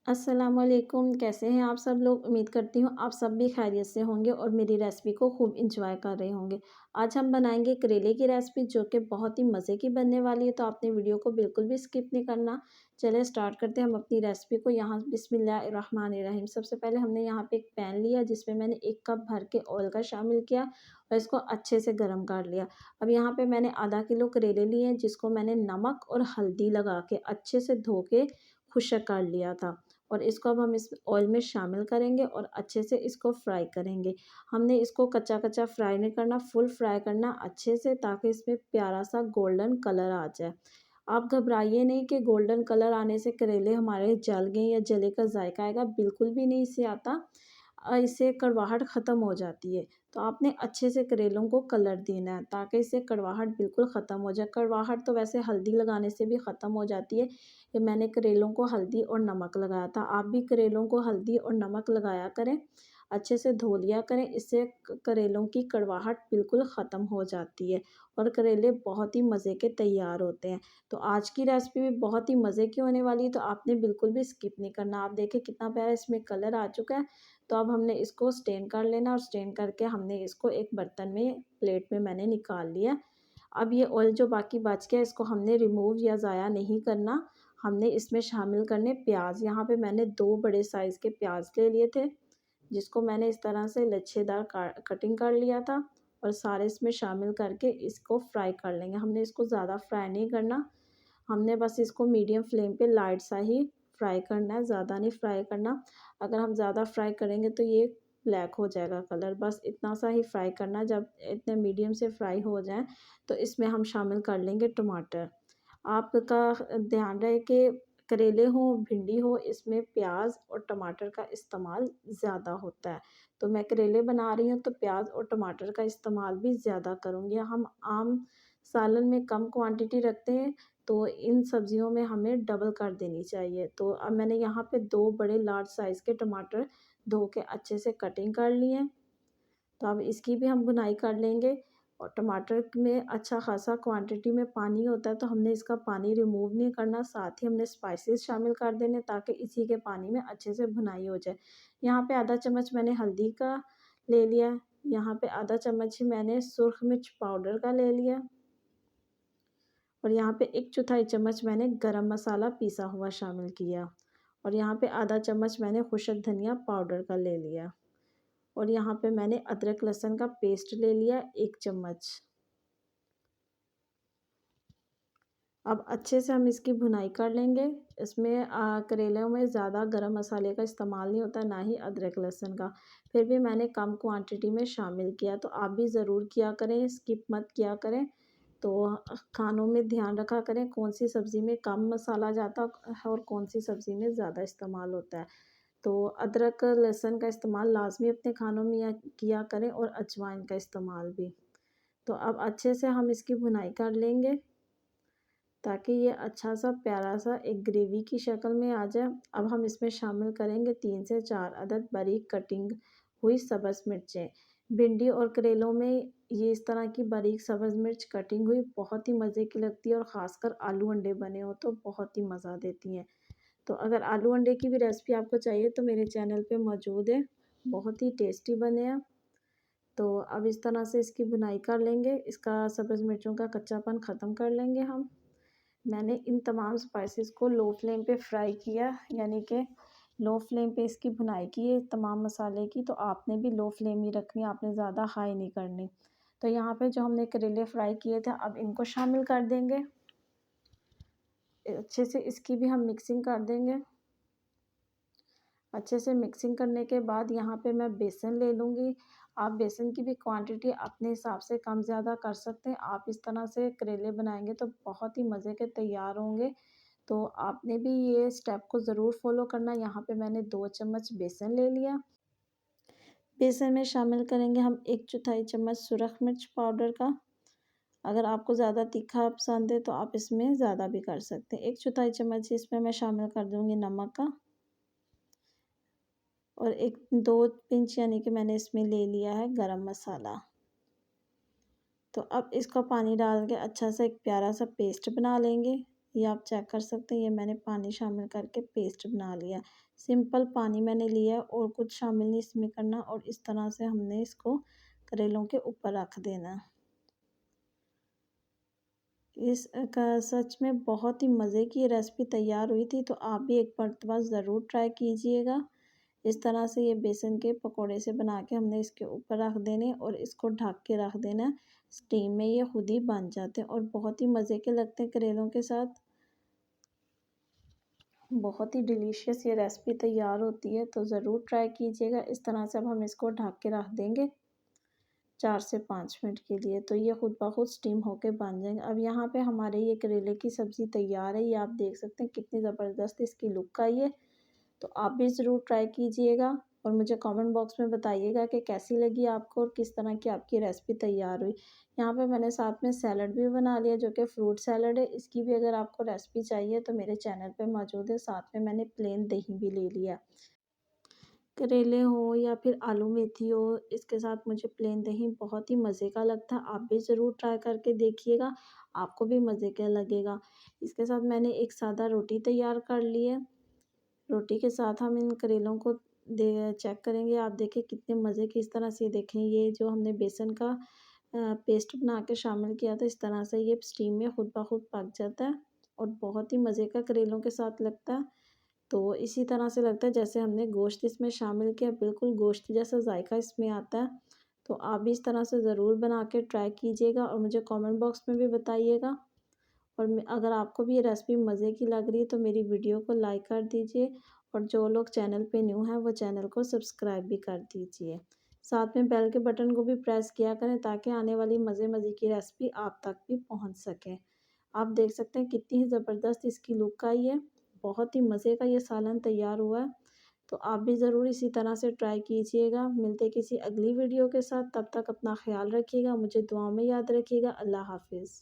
अस्सलामुअलैकुम, कैसे हैं आप सब लोग? उम्मीद करती हूँ आप सब भी खैरियत से होंगे और मेरी रेसिपी को खूब इंजॉय कर रहे होंगे। आज हम बनाएंगे करेले की रेसिपी जो कि बहुत ही मज़े की बनने वाली है, तो आपने वीडियो को बिल्कुल भी स्किप नहीं करना। चलिए स्टार्ट करते हैं हम अपनी रेसिपी को। यहाँ बिस्मिल्लाहिर्रहमानिर्रहीम। सबसे पहले हमने यहाँ पे एक पैन लिया जिसमें मैंने 1 कप भर के ऑयल का शामिल किया और इसको अच्छे से गर्म कर लिया। अब यहाँ पे मैंने आधा किलो करेले लिए हैं जिसको मैंने नमक और हल्दी लगा के अच्छे से धो के खुशक कर लिया था। और इसको अब हम इस ऑयल में शामिल करेंगे और अच्छे से इसको फ्राई करेंगे। हमने इसको कच्चा-कच्चा फ्राई नहीं करना, फुल फ्राई करना अच्छे से, ताकि इसमें प्यारा सा गोल्डन कलर आ जाए। आप घबराइए नहीं कि गोल्डन कलर आने से करेले हमारे जल गए या जले का जायका आएगा, बिल्कुल भी नहीं इससे आता। इससे कड़वाहट ख़त्म हो जाती है। तो आपने अच्छे से करेलों को कलर देना है ताकि इससे कड़वाहट बिल्कुल ख़त्म हो जाए। कड़वाहट तो वैसे हल्दी लगाने से भी ख़त्म हो जाती है। ये मैंने करेलों को हल्दी और नमक लगाया था, आप भी करेलों को हल्दी और नमक लगाया करें। अच्छे से धो लिया करें, इससे करेलों की कड़वाहट बिल्कुल ख़त्म हो जाती है और करेले बहुत ही मज़े के तैयार होते हैं। तो आज की रेसिपी भी बहुत ही मज़े की होने वाली है, तो आपने बिल्कुल भी स्किप नहीं करना। आप देखें कितना प्यारा इसमें कलर आ चुका है। तो अब हमने इसको स्टेन कर लेना और स्टेन करके हमने इसको एक बर्तन में, प्लेट में मैंने निकाल लिया। अब ये ऑयल जो बाकी बच गया इसको हमने रिमूव या ज़ाया नहीं करना। हमने इसमें शामिल करने प्याज। यहाँ पे मैंने 2 बड़े साइज़ के प्याज ले लिए थे जिसको मैंने इस तरह से लच्छेदार कटिंग कर लिया था और सारे इसमें शामिल करके इसको फ्राई कर लेंगे। हमने इसको ज़्यादा फ्राई नहीं करना, हमने बस इसको मीडियम फ्लेम पे लाइट सा ही फ्राई करना है, ज़्यादा नहीं फ्राई करना। अगर हम ज़्यादा फ्राई करेंगे तो ये ब्लैक हो जाएगा कलर। बस इतना सा ही फ्राई करना। जब इतने मीडियम से फ्राई हो जाएँ तो इसमें हम शामिल कर लेंगे टमाटर। आपका ध्यान रहे कि करेले हों, भिंडी हो, इसमें प्याज और टमाटर का इस्तेमाल ज़्यादा होता है। तो मैं करेले बना रही हूँ तो प्याज और टमाटर का इस्तेमाल भी ज़्यादा करूँगी। हम आम सालन में कम क्वांटिटी रखते हैं, तो इन सब्जियों में हमें डबल कर देनी चाहिए। तो अब मैंने यहाँ पे 2 बड़े लार्ज साइज़ के टमाटर धो के अच्छे से कटिंग कर लिए हैं। तो अब इसकी भी हम भुनाई कर लेंगे। और टमाटर में अच्छा खासा क्वांटिटी में पानी होता है, तो हमने इसका पानी रिमूव नहीं करना। साथ ही हमने स्पाइसेस शामिल कर देने ताकि इसी के पानी में अच्छे से भुनाई हो जाए। यहाँ पे आधा चम्मच मैंने हल्दी का ले लिया, यहाँ पे आधा चम्मच ही मैंने सुर्ख मिर्च पाउडर का ले लिया और यहाँ पे 1/4 चम्मच मैंने गरम मसाला पीसा हुआ शामिल किया और यहाँ पे आधा चम्मच मैंने खुशक धनिया पाउडर का ले लिया और यहाँ पे मैंने अदरक लहसुन का पेस्ट ले लिया 1 चम्मच। अब अच्छे से हम इसकी भुनाई कर लेंगे। इसमें करेलों में ज़्यादा गरम मसाले का इस्तेमाल नहीं होता, ना ही अदरक लहसुन का। फिर भी मैंने कम क्वांटिटी में शामिल किया, तो आप भी ज़रूर किया करें, स्किप मत किया करें। तो खानों में ध्यान रखा करें कौन सी सब्ज़ी में कम मसाला जाता है और कौन सी सब्ज़ी में ज़्यादा इस्तेमाल होता है। तो अदरक लहसुन का इस्तेमाल लाज़मी अपने खानों में या किया करें और अजवाइन का इस्तेमाल भी। तो अब अच्छे से हम इसकी भुनाई कर लेंगे ताकि ये अच्छा सा प्यारा सा एक ग्रेवी की शक्ल में आ जाए। अब हम इसमें शामिल करेंगे 3 से 4 अदद बारीक कटिंग हुई सब्ज़ मिर्चें। भिंडी और करेलों में ये इस तरह की बारीक सब्ज़ मिर्च कटिंग हुई बहुत ही मज़े की लगती है और ख़ासकर आलू अंडे बने हो तो बहुत ही मज़ा देती हैं। तो अगर आलू अंडे की भी रेसिपी आपको चाहिए तो मेरे चैनल पे मौजूद है, बहुत ही टेस्टी बने हैं। तो अब इस तरह से इसकी भुनाई कर लेंगे, इसका सब्ज़ मिर्चों का कच्चापन ख़त्म कर लेंगे हम। मैंने इन तमाम स्पाइसेस को लो फ्लेम पे फ्राई किया, यानी कि लो फ्लेम पे इसकी भुनाई की है तमाम मसाले की। तो आपने भी लो फ्लेम ही रखनी है, आपने ज़्यादा हाई नहीं करनी। तो यहाँ पे जो हमने करेले फ्राई किए थे अब इनको शामिल कर देंगे। अच्छे से इसकी भी हम मिक्सिंग कर देंगे। अच्छे से मिक्सिंग करने के बाद यहाँ पे मैं बेसन ले लूँगी। आप बेसन की भी क्वांटिटी अपने हिसाब से कम ज़्यादा कर सकते हैं। आप इस तरह से करेले बनाएँगे तो बहुत ही मज़े के तैयार होंगे। तो आपने भी ये स्टेप को ज़रूर फ़ॉलो करना। यहाँ पे मैंने 2 चम्मच बेसन ले लिया। बेसन में शामिल करेंगे हम 1/4 चम्मच सुरख मिर्च पाउडर का। अगर आपको ज़्यादा तीखा पसंद है तो आप इसमें ज़्यादा भी कर सकते हैं। 1/4 चम्मच इसमें मैं शामिल कर दूँगी नमक का और 1-2 पिंच यानी कि मैंने इसमें ले लिया है गरम मसाला। तो अब इसको पानी डाल के अच्छा सा एक प्यारा सा पेस्ट बना लेंगे। ये आप चेक कर सकते हैं, ये मैंने पानी शामिल करके पेस्ट बना लिया। सिंपल पानी मैंने लिया है और कुछ शामिल नहीं इसमें करना, और इस तरह से हमने इसको करेलों के ऊपर रख देना है। इस का सच में बहुत ही मज़े की रेसिपी तैयार हुई थी, तो आप भी एक मर्तबा ज़रूर ट्राई कीजिएगा। इस तरह से ये बेसन के पकोड़े से बना के हमने इसके ऊपर रख देने और इसको ढक के रख देना है। स्टीम में ये खुद ही बन जाते हैं और बहुत ही मज़े के लगते हैं करेलों के साथ। बहुत ही डिलीशियस ये रेसिपी तैयार होती है, तो ज़रूर ट्राई कीजिएगा। इस तरह से अब हम इसको ढक के रख देंगे 4 से 5 मिनट के लिए, तो ये खुद ब खुद स्टीम होके बन जाएंगे। अब यहाँ पे हमारे ये करेले की सब्ज़ी तैयार है। ये आप देख सकते हैं कितनी ज़बरदस्त इसकी लुक आई है। तो आप भी ज़रूर ट्राई कीजिएगा और मुझे कमेंट बॉक्स में बताइएगा कि कैसी लगी आपको और किस तरह की आपकी रेसिपी तैयार हुई। यहाँ पे मैंने साथ में सैलड भी बना लिया, जो कि फ्रूट सैलड है। इसकी भी अगर आपको रेसिपी चाहिए तो मेरे चैनल पे मौजूद है। साथ में मैंने प्लेन दही भी ले लिया। करेले हो या फिर आलू मेथी हो, इसके साथ मुझे प्लेन दही बहुत ही मज़े का लगता है। आप भी ज़रूर ट्राई करके देखिएगा, आपको भी मज़े का लगेगा। इसके साथ मैंने एक सादा रोटी तैयार कर ली है। रोटी के साथ हम इन करेलों को दे चेक करेंगे। आप देखिए कितने मज़े की, इस तरह से देखें, ये जो हमने बेसन का पेस्ट बना के शामिल किया था, इस तरह से ये स्टीम में खुद ब खुद पक जाता है और बहुत ही मज़े का करेलों के साथ लगता है। तो इसी तरह से लगता है जैसे हमने गोश्त इसमें शामिल किया, बिल्कुल गोश्त जैसा जायका इसमें आता है। तो आप भी इस तरह से ज़रूर बना के ट्राई कीजिएगा और मुझे कमेंट बॉक्स में भी बताइएगा। और अगर आपको भी ये रेसिपी मज़े की लग रही है तो मेरी वीडियो को लाइक कर दीजिए, और जो लोग चैनल पे न्यू हैं वो चैनल को सब्सक्राइब भी कर दीजिए। साथ में बेल के बटन को भी प्रेस किया करें ताकि आने वाली मज़े मज़े की रेसिपी आप तक भी पहुंच सके। आप देख सकते हैं कितनी ही ज़बरदस्त इसकी लुक आई है। बहुत ही मज़े का ये सालन तैयार हुआ है। तो आप भी ज़रूर इसी तरह से ट्राई कीजिएगा। मिलते हैं किसी अगली वीडियो के साथ, तब तक अपना ख्याल रखिएगा, मुझे दुआओं में याद रखिएगा। अल्लाह हाफ़िज़।